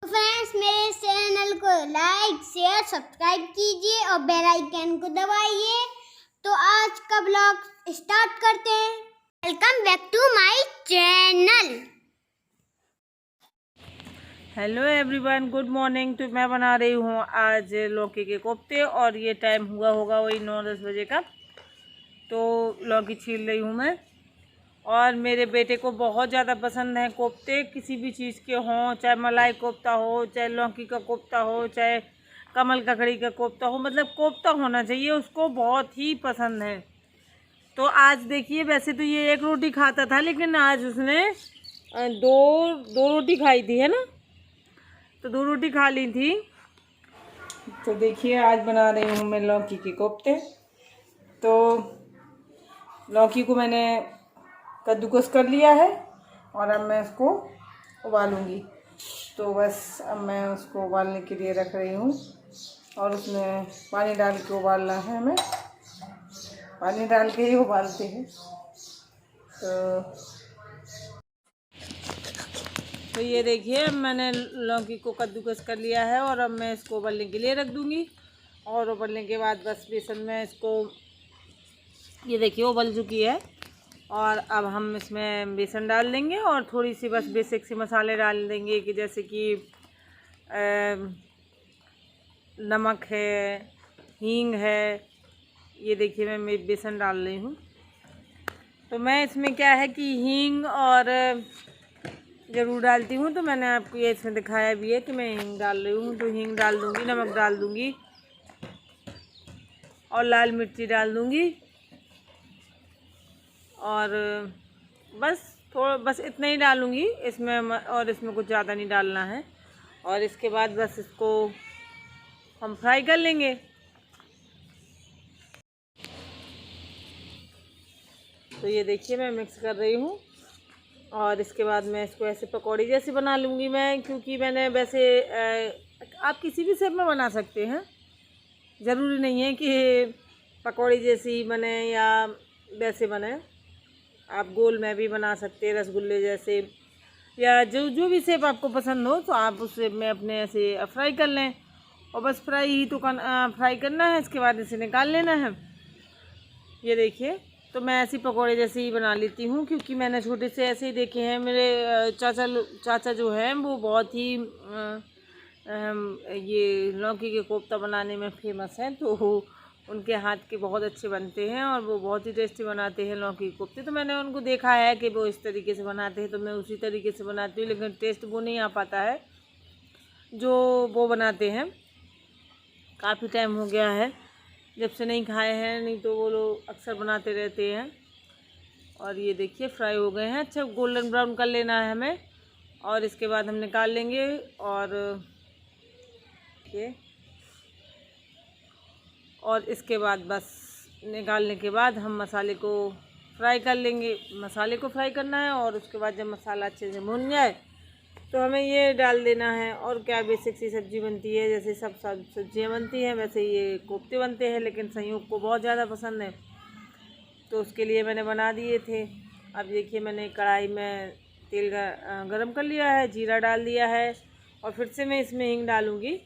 Friends, मेरे channel को like share subscribe कीजिए और बेल आइकन को दबाइए। तो आज का ब्लॉग स्टार्ट करते हैं। Welcome back to my channel. Hello everyone, good morning. तो मैं बना रही हूँ आज लौकी के कोफ्ते और ये टाइम हुआ होगा वही 9-10 बजे का। तो लौकी छील रही हूँ मैं और मेरे बेटे को बहुत ज़्यादा पसंद है कोफ्ते, किसी भी चीज़ के हों, चाहे मलाई कोफ्ता हो, चाहे लौकी का कोफ्ता हो, चाहे कमल ककड़ी का कोफ्ता हो, मतलब कोफ्ता होना चाहिए, उसको बहुत ही पसंद है। तो आज देखिए, वैसे तो ये एक रोटी खाता था लेकिन आज उसने दो रोटी खाई थी, है ना। तो 2 रोटी खा ली थी। तो देखिए आज बना रही हूँ मैं लौकी के कोफ्ते। तो लौकी को मैंने कद्दूकस कर लिया है और अब मैं इसको उबालूंगी। तो बस अब मैं उसको उबालने के लिए रख रही हूँ और उसमें पानी डाल के उबालना है। हमें पानी डाल के ही उबालते हैं। तो ये देखिए, मैंने लौकी को कद्दूकस कर लिया है और अब मैं इसको उबलने के लिए रख दूँगी। और उबलने के बाद बस बेसन में इसको, ये देखिए उबल चुकी है और अब हम इसमें बेसन डाल देंगे और थोड़ी सी बस बेसिक से मसाले डाल देंगे कि जैसे कि नमक है, हींग है। ये देखिए मैं बेसन डाल रही हूँ। तो मैं इसमें क्या है कि हींग और ज़रूर डालती हूँ। तो मैंने आपको ये इसमें दिखाया भी है कि मैं हींग डाल रही हूँ। तो हींग डाल दूँगी, नमक डाल दूँगी और लाल मिर्ची डाल दूँगी और बस इतना ही डालूँगी इसमें और इसमें कुछ ज़्यादा नहीं डालना है। और इसके बाद बस इसको हम फ्राई कर लेंगे। तो ये देखिए मैं मिक्स कर रही हूँ और इसके बाद मैं इसको ऐसे पकौड़ी जैसे बना लूँगी मैं, क्योंकि मैंने वैसे आप किसी भी शेप में बना सकते हैं, ज़रूरी नहीं है कि पकौड़ी जैसी बने या वैसे बने। आप गोल में भी बना सकते हैं, रसगुल्ले जैसे, या जो भी शेप आपको पसंद हो तो आप उस शेप में अपने ऐसे फ्राई कर लें। और बस फ्राई ही तो फ्राई करना है, इसके बाद इसे निकाल लेना है। ये देखिए, तो मैं ऐसी पकौड़े जैसे ही बना लेती हूँ, क्योंकि मैंने छोटे से ऐसे ही देखे हैं। मेरे चाचा जो हैं वो बहुत ही ये लौकी के कोफ्ता बनाने में फेमस हैं। तो उनके हाथ के बहुत अच्छे बनते हैं और वो बहुत ही टेस्टी बनाते हैं लौकी के कोफ्ते। तो मैंने उनको देखा है कि वो इस तरीके से बनाते हैं, तो मैं उसी तरीके से बनाती हूँ, लेकिन टेस्ट वो नहीं आ पाता है जो वो बनाते हैं। काफ़ी टाइम हो गया है जब से नहीं खाए हैं, नहीं तो वो लोग अक्सर बनाते रहते हैं। और ये देखिए फ्राई हो गए हैं, अच्छा गोल्डन ब्राउन कर लेना है हमें और इसके बाद हम निकाल लेंगे। और इसके बाद बस निकालने के बाद हम मसाले को फ्राई कर लेंगे। मसाले को फ्राई करना है और उसके बाद जब मसाला अच्छे से भुन जाए तो हमें ये डाल देना है। और क्या बेसिक सी सब्ज़ी बनती है, जैसे सब सब्जियाँ बनती हैं वैसे ये कोफ्ते बनते हैं, लेकिन संयोग को बहुत ज़्यादा पसंद है तो उसके लिए मैंने बना दिए थे। अब देखिए मैंने कढ़ाई में तेल गरम कर लिया है, जीरा डाल दिया है और फिर से मैं इसमें हींग डालूँगी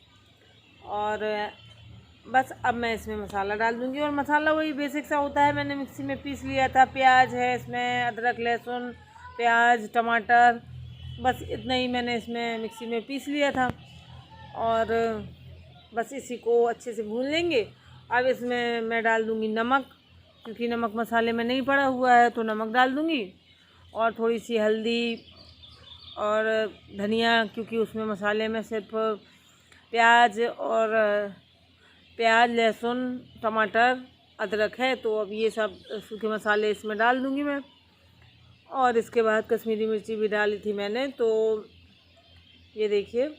और बस अब मैं इसमें मसाला डाल दूँगी। और मसाला वही बेसिक सा होता है, मैंने मिक्सी में पीस लिया था। प्याज है इसमें, अदरक लहसुन प्याज टमाटर, बस इतना ही मैंने इसमें मिक्सी में पीस लिया था और बस इसी को अच्छे से भून लेंगे। अब इसमें मैं डाल दूँगी नमक, क्योंकि नमक मसाले में नहीं पड़ा हुआ है तो नमक डाल दूँगी। और थोड़ी सी हल्दी और धनिया, क्योंकि उसमें मसाले में सिर्फ प्याज लहसुन टमाटर अदरक है, तो अब ये सब सूखे मसाले इसमें डाल दूँगी मैं। और इसके बाद कश्मीरी मिर्ची भी डाली थी मैंने। तो ये देखिए,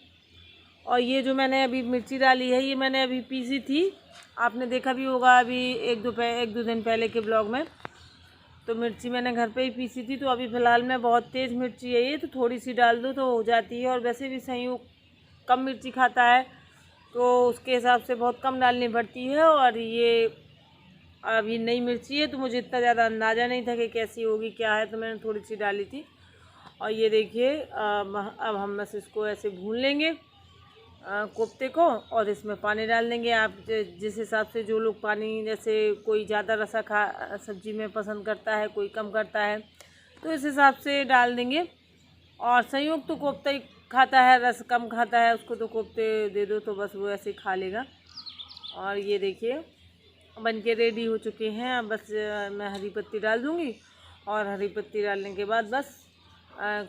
और ये जो मैंने अभी मिर्ची डाली है ये मैंने अभी पीसी थी, आपने देखा भी होगा अभी एक दो दिन पहले के ब्लॉग में। तो मिर्ची मैंने घर पे ही पीसी थी। तो अभी फ़िलहाल में बहुत तेज़ मिर्ची है ये, तो थोड़ी सी डाल दो तो हो जाती है। और वैसे भी संयोग कम मिर्ची खाता है तो उसके हिसाब से बहुत कम डालनी पड़ती है। और ये अभी नई मिर्ची है तो मुझे इतना ज़्यादा अंदाज़ा नहीं था कि कैसी होगी क्या है, तो मैंने थोड़ी सी डाली थी। और ये देखिए अब हम बस इसको ऐसे भून लेंगे कोफ्ते को, और इसमें पानी डाल देंगे। आप जिस हिसाब से, जो लोग पानी, जैसे कोई ज़्यादा रसा सब्जी में पसंद करता है, कोई कम करता है, तो इस हिसाब से डाल देंगे। और संयुक्त तो कोफ्ता ही खाता है, रस कम खाता है, उसको तो कोफ्ते दे दो तो बस वो ऐसे ही खा लेगा। और ये देखिए बन के रेडी हो चुके हैं। अब बस मैं हरी पत्ती डाल दूँगी, और हरी पत्ती डालने के बाद बस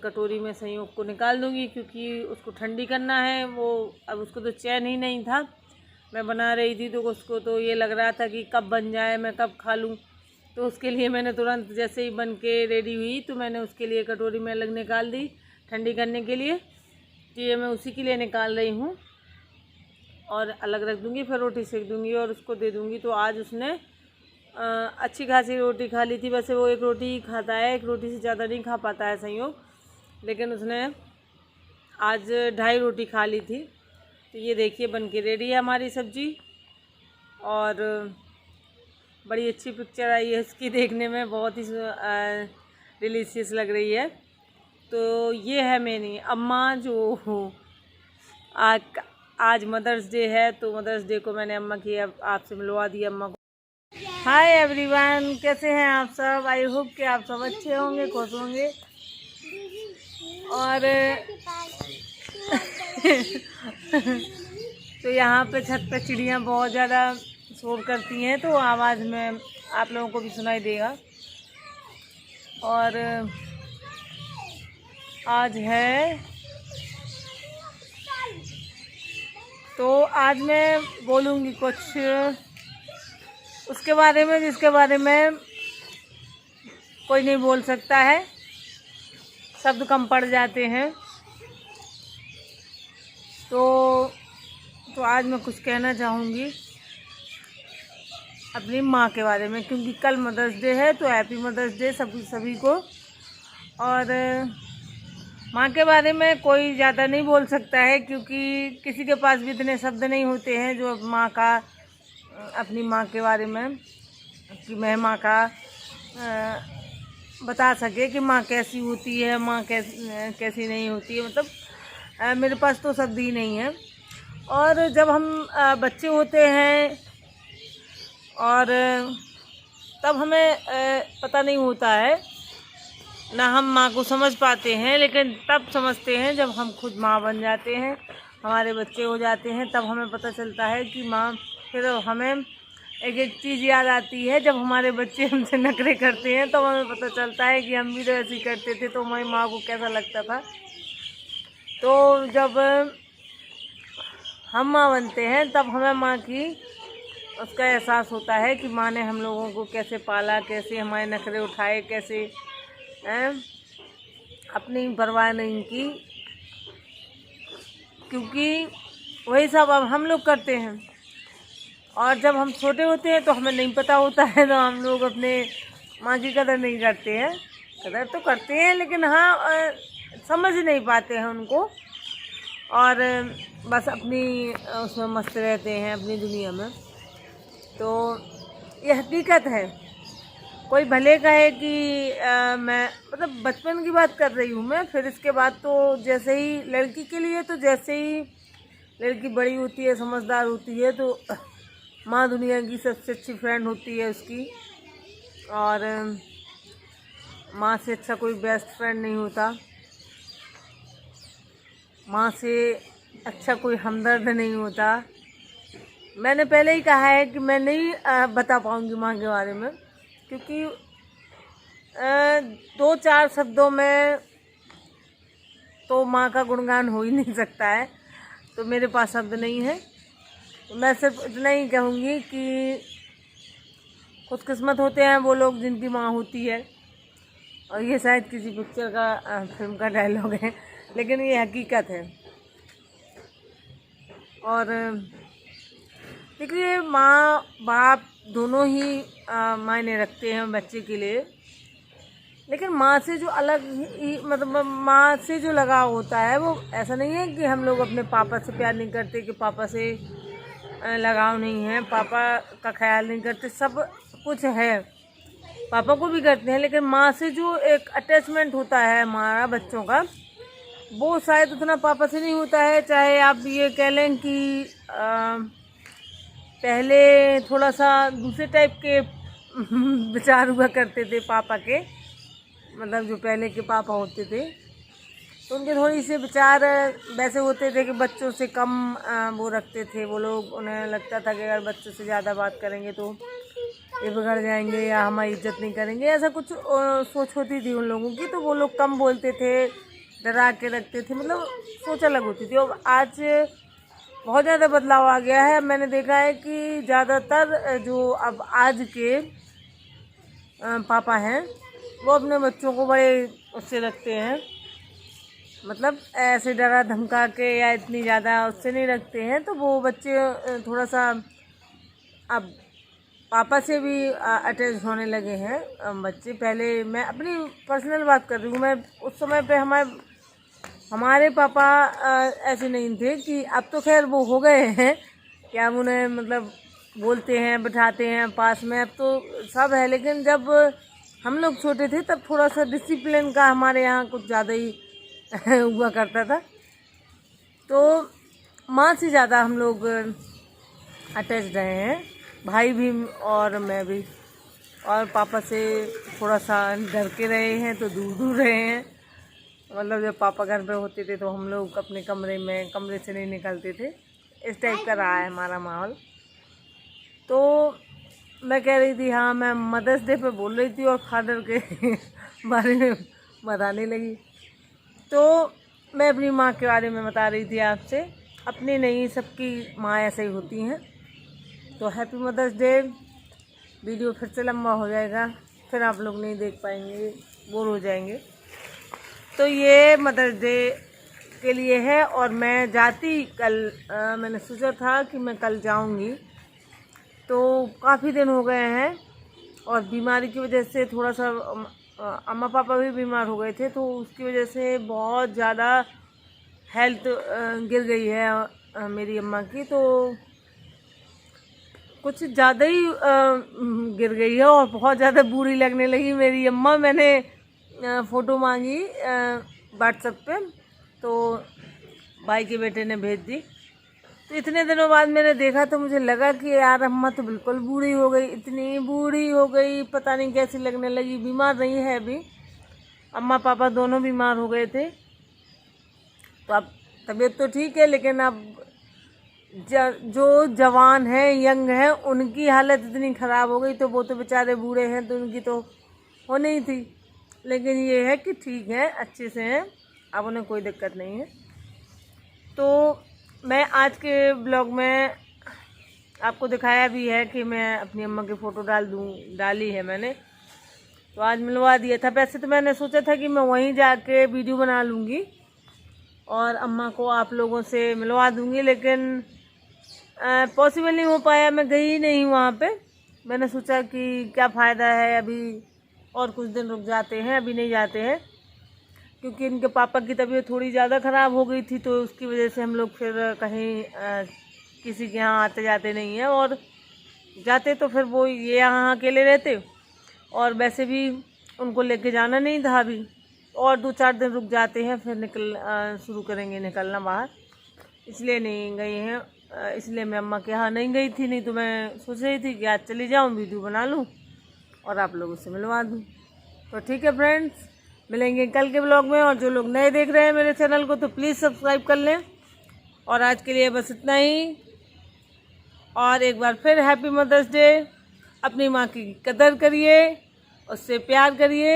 कटोरी में संयोग को निकाल दूँगी, क्योंकि उसको ठंडी करना है। वो अब उसको तो चैन ही नहीं था, मैं बना रही थी तो उसको तो ये लग रहा था कि कब बन जाए, मैं कब खा लूँ। तो उसके लिए मैंने तुरंत जैसे ही बन के रेडी हुई तो मैंने उसके लिए कटोरी में अलग निकाल दी ठंडी करने के लिए। तो ये मैं उसी के लिए निकाल रही हूँ, और अलग रख दूँगी, फिर रोटी सेक दूँगी और उसको दे दूँगी। तो आज उसने अच्छी खासी रोटी खा ली थी। वैसे वो एक रोटी ही खाता है, एक रोटी से ज़्यादा नहीं खा पाता है संयोग, लेकिन उसने आज 2.5 रोटी खा ली थी। तो ये देखिए बन के रेडी है हमारी सब्जी, और बड़ी अच्छी पिक्चर आई है इसकी, देखने में बहुत ही डिलीशियस लग रही है। तो ये है मेरी अम्मा, जो आज मदर्स डे है, तो मदर्स डे को मैंने अम्मा की आपसे मिलवा दी अम्मा को। हाय एवरीवन, कैसे हैं आप सब? आई होप कि आप सब अच्छे होंगे, खुश होंगे। और तो यहाँ पे छत पे चिड़ियाँ बहुत ज़्यादा शोर करती हैं, तो आवाज़ में आप लोगों को भी सुनाई देगा। और आज है, तो आज मैं बोलूँगी कुछ उसके बारे में जिसके बारे में कोई नहीं बोल सकता है, शब्द कम पड़ जाते हैं। तो आज मैं कुछ कहना चाहूँगी अपनी माँ के बारे में, क्योंकि कल मदर्स डे है। तो हैप्पी मदर्स डे सभी को। और माँ के बारे में कोई ज़्यादा नहीं बोल सकता है, क्योंकि किसी के पास भी इतने शब्द नहीं होते हैं जो माँ का, अपनी माँ के बारे में, कि मैं माँ का बता सके कि माँ कैसी होती है, माँ कैसी नहीं होती है। मतलब मेरे पास तो शब्द ही नहीं है। और जब हम बच्चे होते हैं और तब हमें पता नहीं होता है, ना हम माँ को समझ पाते हैं, लेकिन तब समझते हैं जब हम खुद माँ बन जाते हैं, हमारे बच्चे हो जाते हैं, तब हमें पता चलता है कि माँ। फिर हमें एक चीज़ याद आती है, जब हमारे बच्चे हमसे नखरे करते हैं तो हमें पता चलता है कि हम भी तो ऐसे ही करते थे, तो हमारी माँ को कैसा लगता था। तो जब हम माँ बनते हैं तब हमें माँ की उसका एहसास होता है कि माँ ने हम लोगों को कैसे पाला, कैसे हमारे नखरे उठाए, कैसे अपनी परवाह नहीं की, क्योंकि वही सब अब हम लोग करते हैं। और जब हम छोटे होते हैं तो हमें नहीं पता होता है, तो हम लोग अपने माँ की कदर नहीं करते हैं। कदर तो करते हैं, लेकिन हाँ समझ नहीं पाते हैं उनको, और बस अपनी उसमें मस्त रहते हैं अपनी दुनिया में। तो ये हकीकत है। कोई भले कहे कि मैं, मतलब बचपन की बात कर रही हूँ मैं, फिर इसके बाद तो जैसे ही लड़की के लिए, तो जैसे ही लड़की बड़ी होती है, समझदार होती है, तो माँ दुनिया की सबसे अच्छी फ्रेंड होती है उसकी। और माँ से अच्छा कोई बेस्ट फ्रेंड नहीं होता, माँ से अच्छा कोई हमदर्द नहीं होता। मैंने पहले ही कहा है कि मैं नहीं बता पाऊँगी माँ के बारे में, क्योंकि 2-4 शब्दों में तो माँ का गुणगान हो ही नहीं सकता है, तो मेरे पास शब्द नहीं है। मैं सिर्फ इतना ही कहूँगी कि खुशकिस्मत होते हैं वो लोग जिनकी माँ होती है। और ये शायद किसी पिक्चर का, फिल्म का डायलॉग है, लेकिन ये हकीकत है। और देखिए, माँ बाप दोनों ही मायने रखते हैं बच्चे के लिए, लेकिन माँ से जो अलग ही, मतलब माँ से जो लगाव होता है, वो ऐसा नहीं है कि हम लोग अपने पापा से प्यार नहीं करते, कि पापा से लगाव नहीं है, पापा का ख्याल नहीं करते, सब कुछ है, पापा को भी करते हैं, लेकिन माँ से जो एक अटैचमेंट होता है हमारा बच्चों का, वो शायद उतना पापा से नहीं होता है। चाहे आप ये कह लें कि पहले थोड़ा सा दूसरे टाइप के विचार हुआ करते थे पापा के, मतलब जो पहले के पापा होते थे, तो उनके थोड़ी से विचार वैसे होते थे कि बच्चों से कम वो रखते थे वो लोग। उन्हें लगता था कि अगर बच्चों से ज़्यादा बात करेंगे तो ये बिगड़ जाएंगे या हमारी इज्जत नहीं करेंगे, ऐसा कुछ सोच होती थी उन लोगों की। तो वो लोग कम बोलते थे, डरा के रखते थे, मतलब सोच अलग होती थी। और आज बहुत ज़्यादा बदलाव आ गया है। मैंने देखा है कि ज़्यादातर जो अब आज के पापा हैं वो अपने बच्चों को बड़े उससे रखते हैं, मतलब ऐसे डरा धमका के या इतनी ज़्यादा उससे नहीं रखते हैं। तो वो बच्चे थोड़ा सा अब पापा से भी अटैच होने लगे हैं बच्चे। पहले मैं अपनी पर्सनल बात कर रही हूँ, मैं उस समय पे हमारे पापा ऐसे नहीं थे कि अब तो खैर वो हो गए हैं कि हम उन्हें मतलब बोलते हैं, बिठाते हैं पास में, अब तो सब है। लेकिन जब हम लोग छोटे थे तब थोड़ा सा डिसिप्लिन का हमारे यहाँ कुछ ज़्यादा ही हुआ करता था। तो माँ से ज़्यादा हम लोग अटैच रहे हैं, भाई भी और मैं भी। और पापा से थोड़ा सा डर के रहे हैं तो दूर दूर रहे हैं। मतलब जब पापा घर पे होते थे तो हम लोग अपने कमरे से नहीं निकलते थे। इस टाइप का रहा है हमारा माहौल। तो मैं कह रही थी, हाँ मैं मदर्स डे पे बोल रही थी और फादर के बारे में बताने लगी। तो मैं अपनी माँ के बारे में बता रही थी आपसे, अपनी नहीं सबकी माँ ऐसे ही होती हैं। तो हैप्पी मदर्स डे। वीडियो फिर से लंबा हो जाएगा, फिर आप लोग नहीं देख पाएंगे, बोर हो जाएंगे। तो ये मदर्स डे के लिए है। और मैं जाती कल मैंने सोचा था कि मैं कल जाऊंगी, तो काफ़ी दिन हो गए हैं और बीमारी की वजह से थोड़ा सा अम्मा पापा भी बीमार हो गए थे, तो उसकी वजह से बहुत ज़्यादा हेल्थ गिर गई है मेरी अम्मा की। तो कुछ ज़्यादा ही गिर गई है और बहुत ज़्यादा बुरी लगने लगी मेरी अम्मा। मैंने फ़ोटो मांगी व्हाट्सएप पे, तो भाई के बेटे ने भेज दी। तो इतने दिनों बाद मैंने देखा तो मुझे लगा कि यार अम्मा तो बिल्कुल बूढ़ी हो गई, इतनी बूढ़ी हो गई, पता नहीं कैसी लगने लगी। बीमार नहीं है अभी, अम्मा पापा दोनों बीमार हो गए थे। तो अब तबीयत तो ठीक है, लेकिन अब जो जवान हैं, यंग हैं, उनकी हालत इतनी ख़राब हो गई, तो वो तो बेचारे बूढ़े हैं तो उनकी तो होनी ही थी। लेकिन ये है कि ठीक है, अच्छे से हैं, अब उन्हें कोई दिक्कत नहीं है। तो मैं आज के ब्लॉग में आपको दिखाया भी है कि मैं अपनी अम्मा की फ़ोटो डाली है मैंने, तो आज मिलवा दिया था। वैसे तो मैंने सोचा था कि मैं वहीं जाके वीडियो बना लूँगी और अम्मा को आप लोगों से मिलवा दूँगी, लेकिन पॉसिबल नहीं हो पाया, मैं गई नहीं वहाँ पे। मैंने सोचा कि क्या फ़ायदा है, अभी और कुछ दिन रुक जाते हैं, अभी नहीं जाते हैं, क्योंकि इनके पापा की तबीयत थोड़ी ज़्यादा ख़राब हो गई थी। तो उसकी वजह से हम लोग फिर कहीं किसी के यहाँ आते जाते नहीं हैं, और जाते तो फिर वो ये यहाँ अकेले रहते, और वैसे भी उनको लेके जाना नहीं था अभी। और 2-4 दिन रुक जाते हैं, फिर शुरू करेंगे निकलना बाहर, इसलिए नहीं गए हैं। इसलिए मैं अम्मा के यहाँ नहीं गई थी, नहीं तो मैं सोच रही थी कि आज चली जाऊँ, वीडियो बना लूँ और आप लोगों से मिलवा दूँ। तो ठीक है फ्रेंड्स, मिलेंगे कल के ब्लॉग में। और जो लोग नए देख रहे हैं मेरे चैनल को तो प्लीज़ सब्सक्राइब कर लें। और आज के लिए बस इतना ही। और एक बार फिर हैप्पी मदर्स डे। अपनी माँ की कदर करिए, उससे प्यार करिए।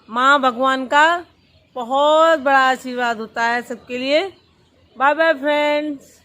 माँ भगवान का बहुत बड़ा आशीर्वाद होता है सबके लिए। Bye bye friends.